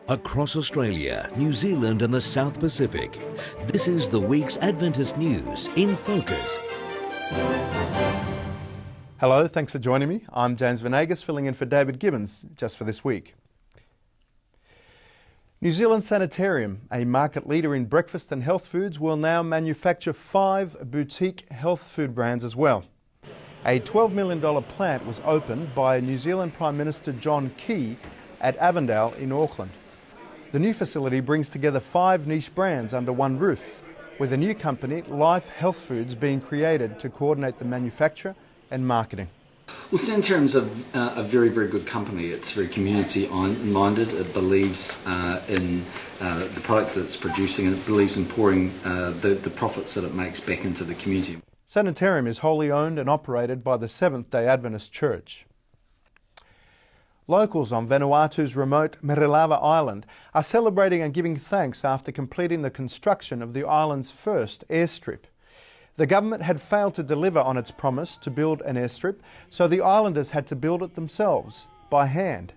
Across Australia, New Zealand and the South Pacific, this is the week's Adventist news in focus. Hello, thanks for joining me. I'm James Venegas, filling in for David Gibbons just for this week. New Zealand Sanitarium, a market leader in breakfast and health foods, will now manufacture 5 boutique health food brands as well. A $12 million plant was opened by New Zealand Prime Minister John Key at Avondale in Auckland. The new facility brings together 5 niche brands under one roof, with a new company, Life Health Foods, being created to coordinate the manufacture and marketing. Well, Sanitarium's a very, very good company. It's very community-minded. It believes in the product that it's producing, and it believes in pouring the profits that it makes back into the community. Sanitarium is wholly owned and operated by the Seventh-day Adventist Church. Locals on Vanuatu's remote Merilava Island are celebrating and giving thanks after completing the construction of the island's first airstrip. The government had failed to deliver on its promise to build an airstrip, so the islanders had to build it themselves, by hand.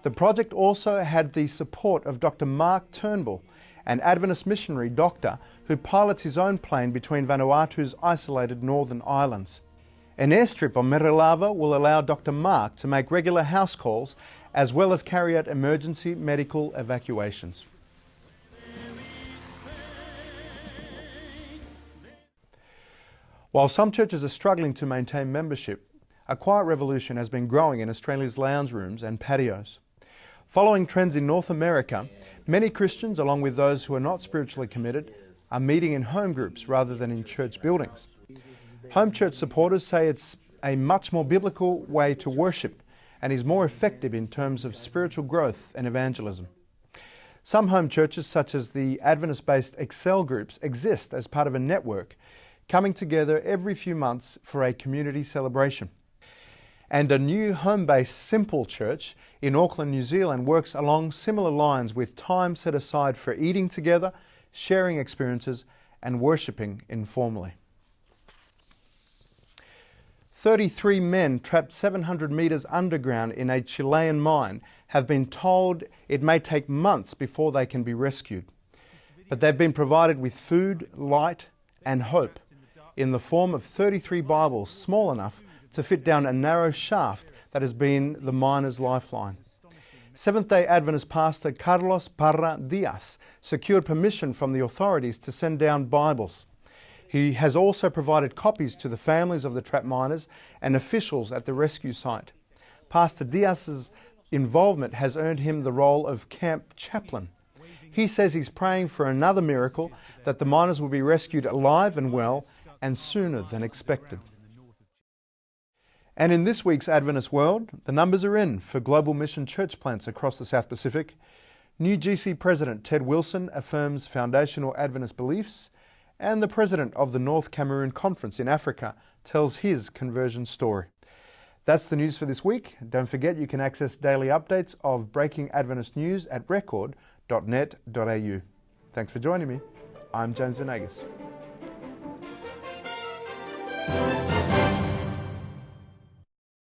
The project also had the support of Dr. Mark Turnbull, an Adventist missionary doctor who pilots his own plane between Vanuatu's isolated northern islands. An airstrip on Merilava will allow Dr. Mark to make regular house calls as well as carry out emergency medical evacuations. While some churches are struggling to maintain membership, a quiet revolution has been growing in Australia's lounge rooms and patios. Following trends in North America, many Christians, along with those who are not spiritually committed, are meeting in home groups rather than in church buildings. Home church supporters say it's a much more biblical way to worship and is more effective in terms of spiritual growth and evangelism. Some home churches, such as the Adventist-based Excel groups, exist as part of a network, coming together every few months for a community celebration. And a new home-based Simple Church in Auckland, New Zealand works along similar lines, with time set aside for eating together, sharing experiences and worshipping informally. 33 men trapped 700 metres underground in a Chilean mine have been told it may take months before they can be rescued. But they've been provided with food, light and hope in the form of 33 Bibles, small enough to fit down a narrow shaft that has been the miners' lifeline. Seventh-day Adventist pastor Carlos Parra Diaz secured permission from the authorities to send down Bibles. He has also provided copies to the families of the trapped miners and officials at the rescue site. Pastor Diaz's involvement has earned him the role of camp chaplain. He says he's praying for another miracle, that the miners will be rescued alive and well and sooner than expected. And in this week's Adventist World, the numbers are in for global mission church plants across the South Pacific. New GC President Ted Wilson affirms foundational Adventist beliefs, and the President of the North Cameroon Conference in Africa tells his conversion story. That's the news for this week. Don't forget you can access daily updates of breaking Adventist news at record.net.au. Thanks for joining me. I'm James Venegas.